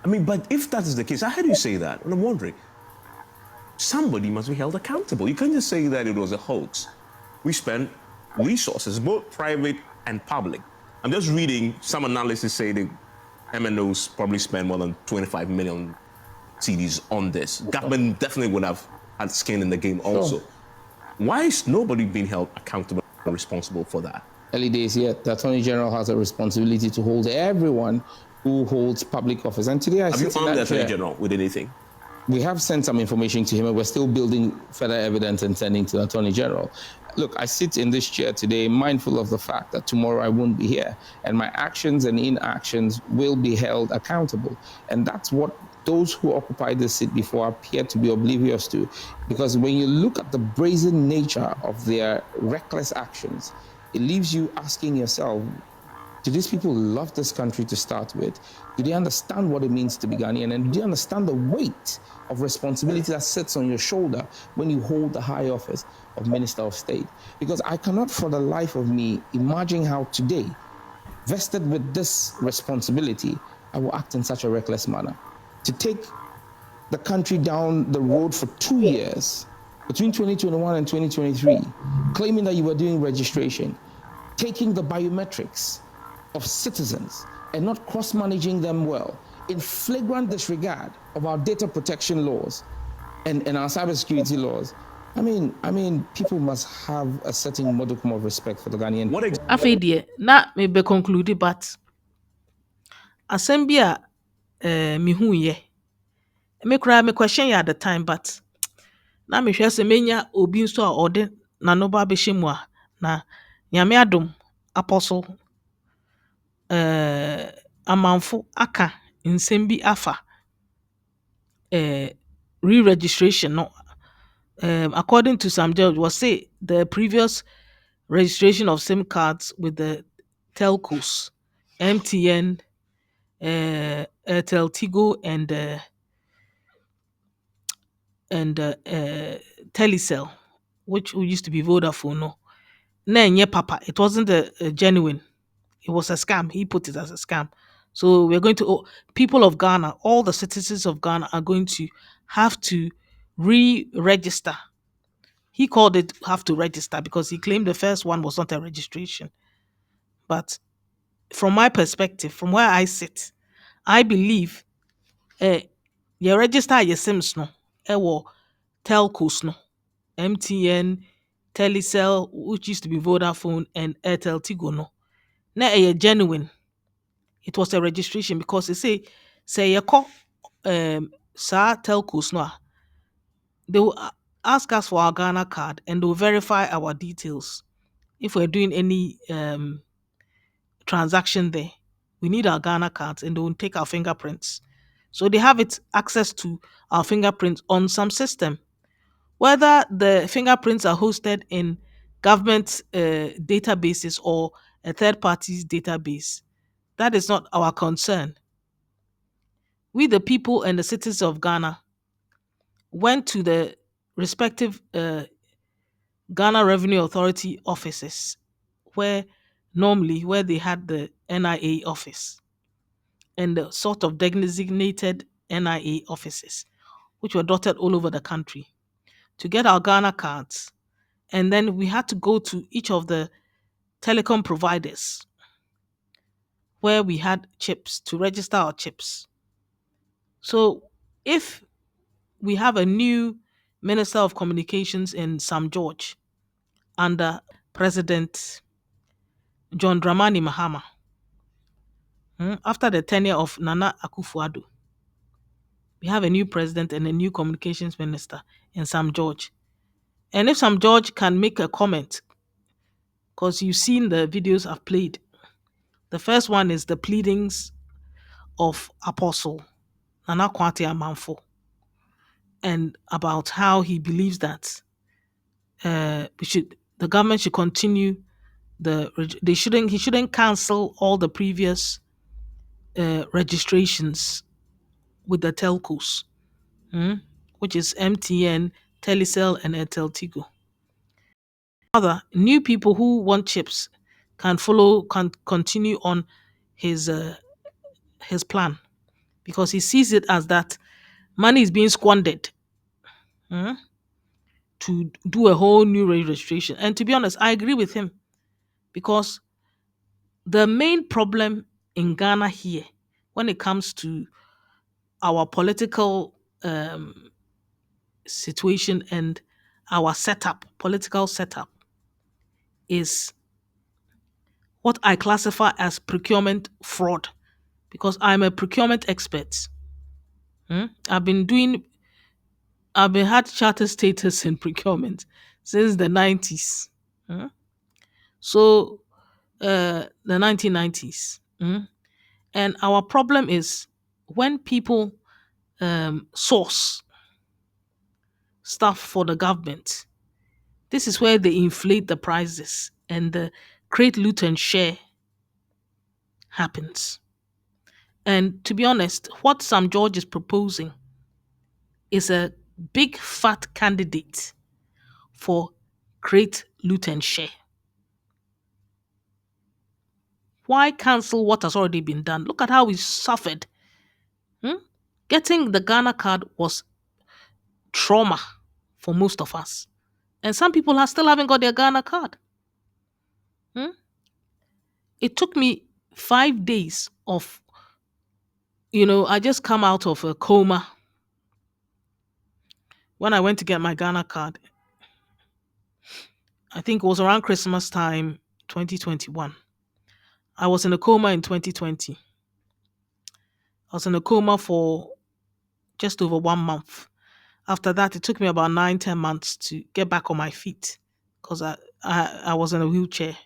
Speaker 7: I mean, but if that is the case, how do you say that? And I'm wondering, somebody must be held accountable. You can't just say that it was a hoax. We spent resources, both private and public. I'm just reading some analysis say the MNOs probably spend more than 25 million CDs on this. Government definitely would have had skin in the game also.
Speaker 8: Sure.
Speaker 7: Why is nobody being held accountable and responsible for that?
Speaker 8: Early days yet, the Attorney General has a responsibility to hold everyone who holds public office. And today
Speaker 7: Have you armed the Attorney General with anything?
Speaker 8: We have sent some information to him, and we're still building further evidence and sending to the Attorney General. Look, I sit in this chair today mindful of the fact that tomorrow I won't be here, and my actions and inactions will be held accountable. And that's what those who occupy this seat before appear to be oblivious to. Because when you look at the brazen nature of their reckless actions, it leaves you asking yourself, do these people love this country to start with? Do they understand what it means to be Ghanaian? And do they understand the weight of responsibility that sits on your shoulder when you hold the high office of Minister of State? Because I cannot for the life of me imagine how today, vested with this responsibility, I will act in such a reckless manner. To take the country down the road for 2 years, between 2021 and 2023, claiming that you were doing registration, taking the biometrics of citizens and not cross-managing them well, in flagrant disregard of our data protection laws and our cybersecurity laws. I mean, people must have a certain modicum of respect for the Ghanaian.
Speaker 1: Afei deɛ na mebe conclude but asɛm bi a mehu yɛ me kura me question yɛ at the time but na mehwɛ sɛ menya obi nso a ɔde n'ano ba bɛhyɛ mu a na nyame adom apostle amanfo aka nsɛm bi afa re-registration no. According to some judge, was say the previous registration of SIM cards with the telcos, MTN, Airtel, Tigo, and Telecel, which used to be Vodafone. No, nah, papa, it wasn't a genuine. It was a scam. He put it as a scam. So we're going to, people of Ghana, all the citizens of Ghana are going to have to re-register. He called it have to register because he claimed the first one was not a registration. But from my perspective, from where I sit, I believe you register your SIMs no, telcos no, MTN, Telecel, which used to be Vodafone, and Airtel Tigo no. Na genuine. It was a registration because they say you call sa telcos no, they will ask us for our Ghana card and they will verify our details. If we're doing any transaction there, we need our Ghana cards and they will take our fingerprints. So they have access to our fingerprints on some system. Whether the fingerprints are hosted in government databases or a third party's database, that is not our concern. We, the people and the citizens of Ghana, went to the respective Ghana Revenue Authority offices where they had the NIA office and the sort of designated NIA offices which were dotted all over the country, to get our Ghana cards. And then we had to go to each of the telecom providers where we had chips to register our chips. So if we have a new Minister of Communications in Sam George under President John Dramani Mahama, after the tenure of Nana Akufo-Addo, we have a new president and a new communications minister in Sam George. And if Sam George can make a comment, because you've seen the videos I've played, the first one is the pleadings of Apostle Nana Kwame Amanfo, and about how he believes that the government should continue he shouldn't cancel all the previous registrations with the telcos, which is MTN, Telecel, and Airtel Tigo. Other new people who want chips can continue on his plan, because he sees it as that money is being squandered to do a whole new registration. And to be honest, I agree with him, because the main problem in Ghana here, when it comes to our political situation and our political setup, is what I classify as procurement fraud, because I'm a procurement expert. I've been had charter status in procurement since the 90s. So the 1990s. And our problem is when people source stuff for the government, this is where they inflate the prices and the create loot and share happens. And to be honest, what Sam George is proposing is a big fat candidate for create loot and share. Why cancel what has already been done? Look at how we suffered. Getting the Ghana card was trauma for most of us. And some people still haven't got their Ghana card. It took me 5 days of, I just come out of a coma when I went to get my Ghana card. I think it was around Christmas time, 2021. I was in a coma in 2020. I was in a coma for just over 1 month. After that, it took me about 9-10 months to get back on my feet, because I was in a wheelchair.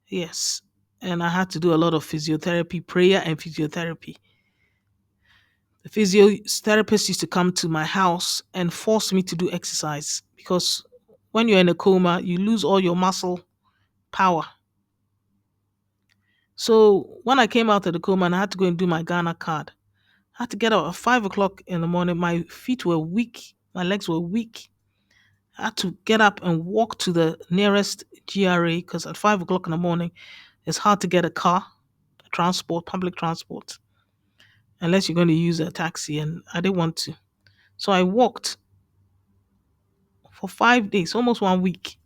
Speaker 1: Yes. And I had to do a lot of physiotherapy, prayer and physiotherapy. The physiotherapist used to come to my house and force me to do exercise, because when you're in a coma, you lose all your muscle power. So when I came out of the coma and I had to go and do my Ghana card, I had to get up at 5 o'clock in the morning. My feet were weak. My legs were weak. I had to get up and walk to the nearest GRA, because at 5 o'clock in the morning, it's hard to get a car, public transport, unless you're going to use a taxi, and I didn't want to. So I walked for 5 days, almost 1 week.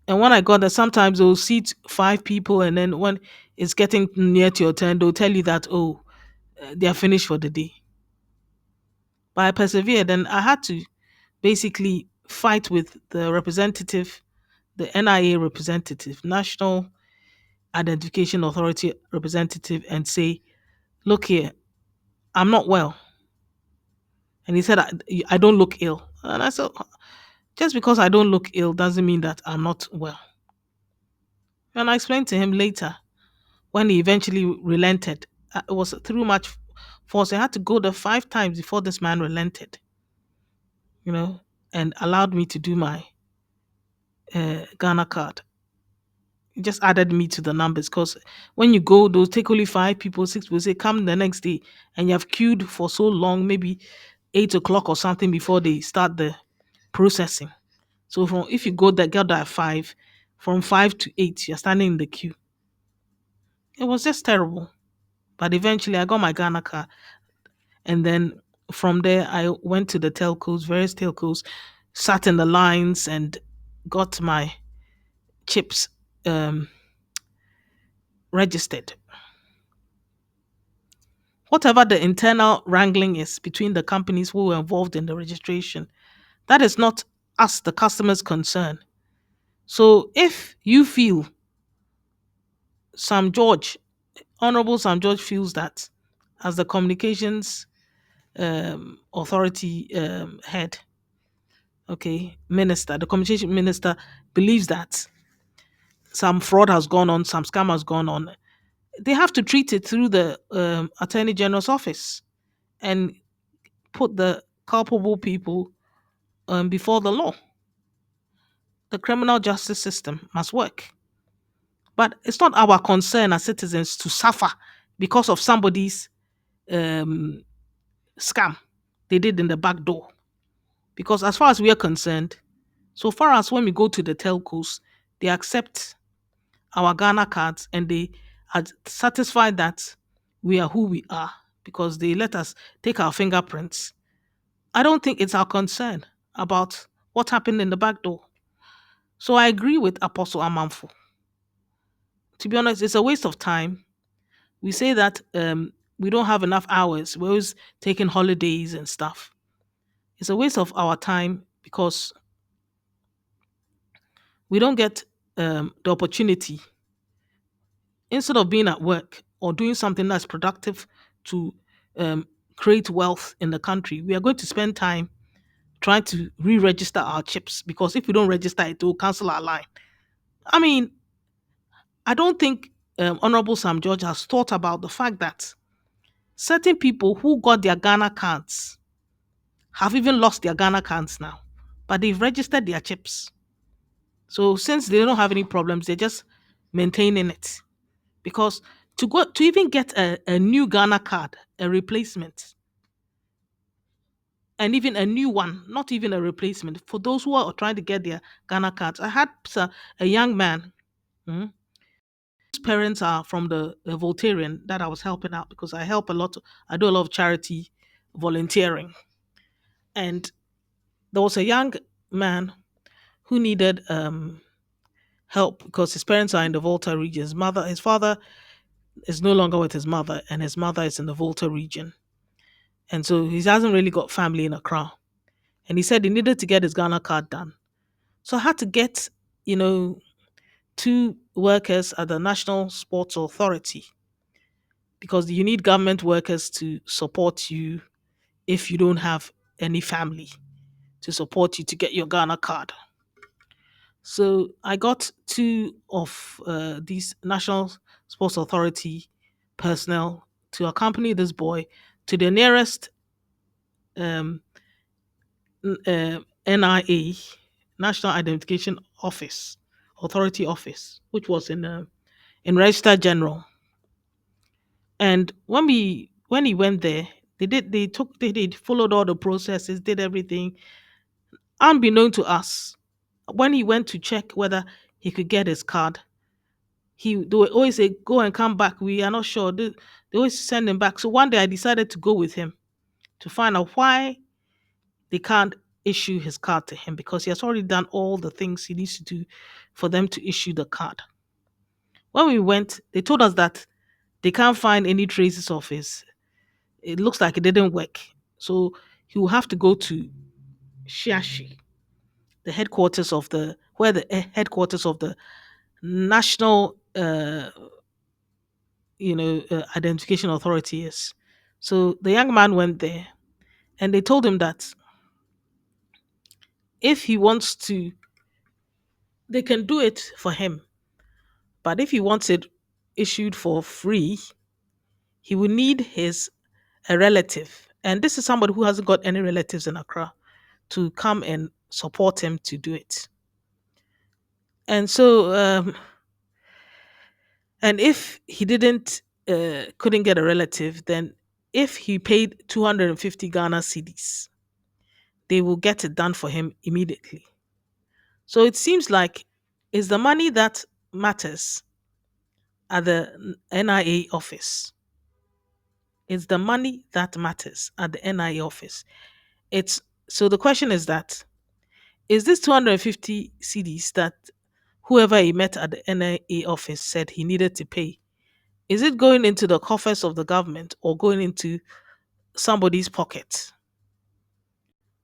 Speaker 1: And when I got there, sometimes they'll seat 5 people, and then when it's getting near to your turn, they'll tell you that, they are finished for the day. But I persevered, and I had to basically fight with the representative, the NIA representative, National Identification Authority representative, and say, look here, I'm not well. And he said, I don't look ill. And I said, just because I don't look ill doesn't mean that I'm not well. And I explained to him later, when he eventually relented. It was through much force. I had to go there 5 times before this man relented, and allowed me to do my Ghana card. It just added me to the numbers, because when you go, they'll take only 5 people, 6 people, say come the next day, and you have queued for so long, maybe 8 o'clock or something before they start the processing. So if you get there at 5, from 5 to 8, you're standing in the queue. It was just terrible. But eventually I got my Ghana card, and then From there, I went to the telcos, various telcos, sat in the lines and got my chips um, registered. Whatever the internal wrangling is between the companies who were involved in the registration, that is not us, the customer's concern. So if you feel Sam George, Honorable Sam George feels that as the communications authority head, okay, minister, the communication minister believes that some fraud has gone on, some scam has gone on, they have to treat it through the attorney general's office and put the culpable people before the law. The criminal justice system must work. But it's not our concern as citizens to suffer because of somebody's um, scam they did in the back door. Because as far as we are concerned, so far as when we go to the telcos, they accept our Ghana cards and they are satisfied that we are who we are because they let us take our fingerprints. I don't think it's our concern about what happened in the back door. So I agree with Apostle Amanfo. To be honest, it's a waste of time. We say that we don't have enough hours. We're always taking holidays and stuff. It's a waste of our time because we don't get the opportunity instead of being at work or doing something that's productive to create wealth in the country. We are going to spend time trying to re-register our chips because if we don't register it, it will cancel our line. I mean, I don't think Honorable Sam George has thought about the fact that certain people who got their Ghana cards have even lost their Ghana cards now, but they've registered their chips. So since they don't have any problems, they're just maintaining it. Because to even get a new Ghana card, a replacement, and even a new one, not even a replacement, for those who are trying to get their Ghana cards. I had a young man whose parents are from the Voltarian that I was helping out because I help a lot. I do a lot of charity volunteering. And there was a young man who needed help because his parents are in the Volta region. His father is no longer with his mother, and his mother is in the Volta region. And so he hasn't really got family in Accra. And he said he needed to get his Ghana card done. So I had to get, you know, two workers at the National Sports Authority because you need government workers to support you if you don't have any family to support you to get your Ghana card. So I got two of these National Sports Authority personnel to accompany this boy to the nearest um, NIA, National Identification Office, Authority Office, which was in Register General. And when he went there, they did followed all the processes, did everything, unbeknown to us. When he went to check whether he could get his card, they would always say, "Go and come back. We are not sure." They always send him back. So one day I decided to go with him to find out why they can't issue his card to him because he has already done all the things he needs to do for them to issue the card. When we went, they told us that they can't find any traces of his. It looks like it didn't work. So he will have to go to Shiashi, the headquarters of the where the headquarters of the National Identification Authority is. So the young man went there and they told him that if he wants to, they can do it for him. But if he wants it issued for free, he will need his a relative. And this is somebody who hasn't got any relatives in Accra to come and support him to do it. And so, and if he couldn't get a relative, then if he paid 250 Ghana cedis, they will get it done for him immediately. So it seems like it's the money that matters at the NIA office. It's the money that matters at the NIA office. It's so the question is that is this 250 CDs that whoever he met at the NIA office said he needed to pay? Is it going into the coffers of the government or going into somebody's pocket?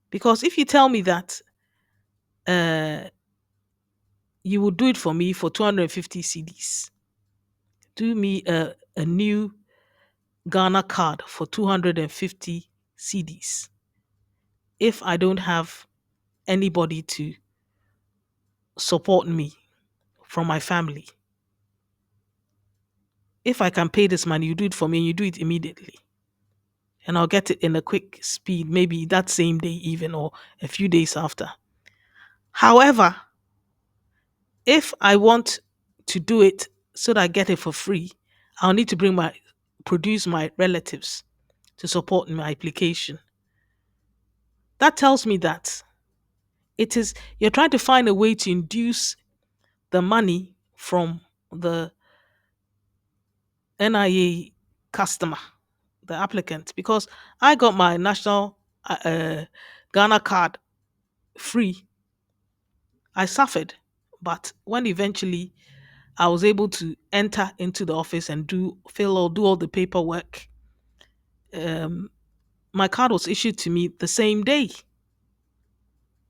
Speaker 1: Because if you tell me that uh, you would do it for me for 250 CDs, do me a new Ghana card for 250 CDs. If I don't have anybody to support me from my family, if I can pay this money, you do it for me and you do it immediately. And I'll get it in a quick speed, maybe that same day, even or a few days after. However, if I want to do it so that I get it for free, I'll need to produce my relatives to support my application. That tells me that you're trying to find a way to induce the money from the NIA customer, the applicant, because I got my national Ghana card free. I suffered, but when eventually I was able to enter into the office and do all the paperwork, my card was issued to me the same day.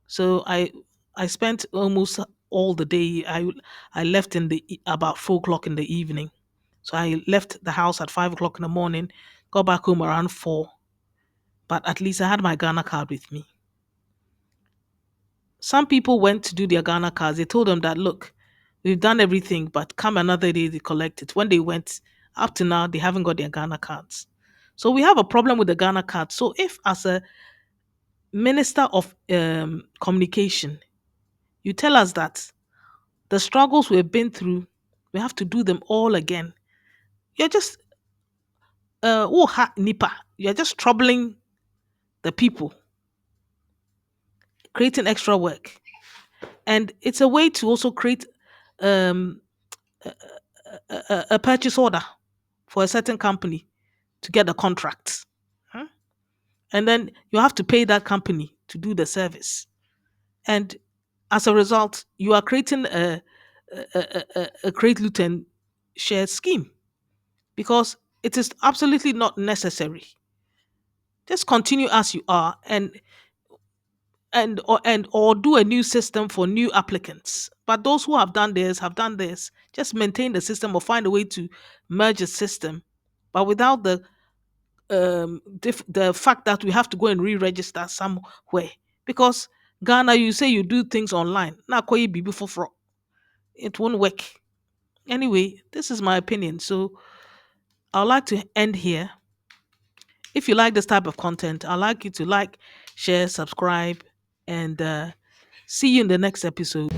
Speaker 1: So I spent almost all the day. I left in the about 4 o'clock in the evening. So I left the house at 5 o'clock in the morning, got back home around 4. But at least I had my Ghana card with me. Some people went to do their Ghana cards. They told them that look, we've done everything, but come another day they collect it. When they went up to now, they haven't got their Ghana cards. So we have a problem with the Ghana card. So if as a minister of communication, you tell us that the struggles we've been through, we have to do them all again. You're just nipa. You're just troubling the people, creating extra work. And it's a way to also create um, a purchase order for a certain company to get the contract. Huh? And then you have to pay that company to do the service. And as a result, you are creating a create, loot, and share scheme because it is absolutely not necessary. Just continue as you are and or do a new system for new applicants. But those who have done this have done this. Just maintain the system or find a way to merge a system, but without the fact that we have to go and re-register somewhere. Because Ghana, you say you do things online. Now, it won't work. Anyway, this is my opinion. So I'd like to end here. If you like this type of content, I'd like you to like, share, subscribe, and see you in the next episode.